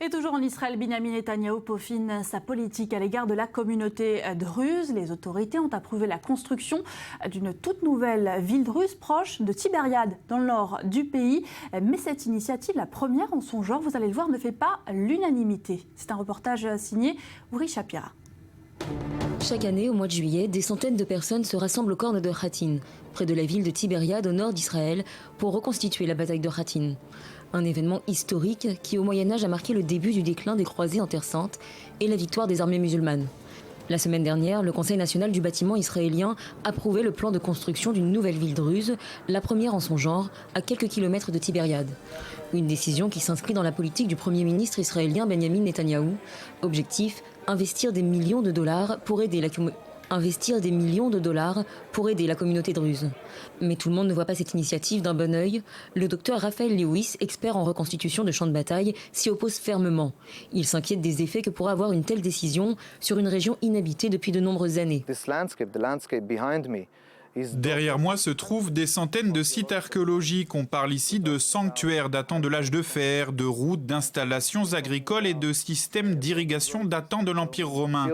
Et toujours en Israël, Benyamin Netanyahou peaufine sa politique à l'égard de la communauté druze. Les autorités ont approuvé la construction d'une toute nouvelle ville druze proche de Tibériade, dans le nord du pays. Mais cette initiative, la première en son genre, vous allez le voir, ne fait pas l'unanimité. C'est un reportage signé Uri Shapira. Chaque année, au mois de juillet, des centaines de personnes se rassemblent aux cornes de Hattin, près de la ville de Tibériade au nord d'Israël, pour reconstituer la bataille de Hattin. Un événement historique qui, au Moyen-Âge, a marqué le début du déclin des croisés en Terre Sainte et la victoire des armées musulmanes. La semaine dernière, le Conseil national du bâtiment israélien approuvait le plan de construction d'une nouvelle ville druze, la première en son genre, à quelques kilomètres de Tibériade. Une décision qui s'inscrit dans la politique du Premier ministre israélien Benyamin Netanyahou. Objectif, investir des millions de dollars pour aider la communauté druze. Mais tout le monde ne voit pas cette initiative d'un bon œil. Le docteur Raphaël Lewis, expert en reconstitution de champs de bataille, s'y oppose fermement. Il s'inquiète des effets que pourra avoir une telle décision sur une région inhabitée depuis de nombreuses années. Derrière moi se trouvent des centaines de sites archéologiques. On parle ici de sanctuaires datant de l'âge de fer, de routes, d'installations agricoles et de systèmes d'irrigation datant de l'Empire romain.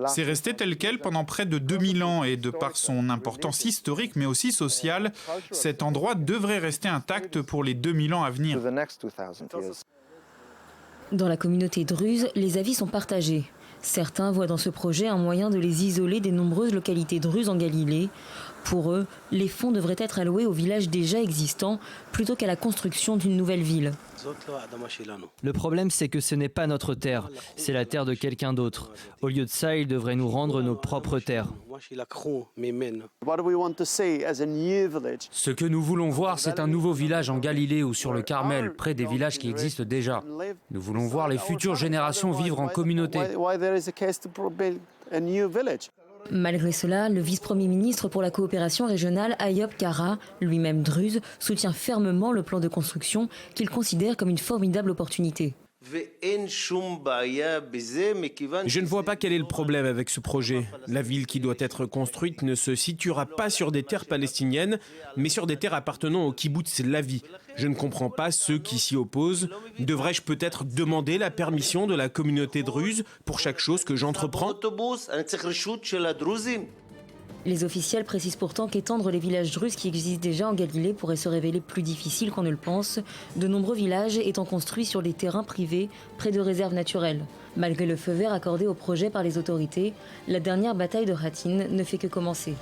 C'est resté tel quel pendant près de 2000 ans et de par son importance historique mais aussi sociale, cet endroit devrait rester intact pour les 2000 ans à venir. Dans la communauté druze, les avis sont partagés. Certains voient dans ce projet un moyen de les isoler des nombreuses localités druzes en Galilée. Pour eux, les fonds devraient être alloués aux villages déjà existants plutôt qu'à la construction d'une nouvelle ville. Le problème, c'est que ce n'est pas notre terre, c'est la terre de quelqu'un d'autre. Au lieu de ça, ils devraient nous rendre nos propres terres. Ce que nous voulons voir, c'est un nouveau village en Galilée ou sur le Carmel, près des villages qui existent déjà. Nous voulons voir les futures générations vivre en communauté. Malgré cela, le vice-premier ministre pour la coopération régionale, Ayob Kara, lui-même druze, soutient fermement le plan de construction qu'il considère comme une formidable opportunité. Je ne vois pas quel est le problème avec ce projet. La ville qui doit être construite ne se situera pas sur des terres palestiniennes, mais sur des terres appartenant au kibboutz Lavi. Je ne comprends pas ceux qui s'y opposent. Devrais-je peut-être demander la permission de la communauté druze pour chaque chose que j'entreprends ? Les officiels précisent pourtant qu'étendre les villages druzes qui existent déjà en Galilée pourrait se révéler plus difficile qu'on ne le pense, de nombreux villages étant construits sur des terrains privés près de réserves naturelles. Malgré le feu vert accordé au projet par les autorités, la dernière bataille de Hattin ne fait que commencer.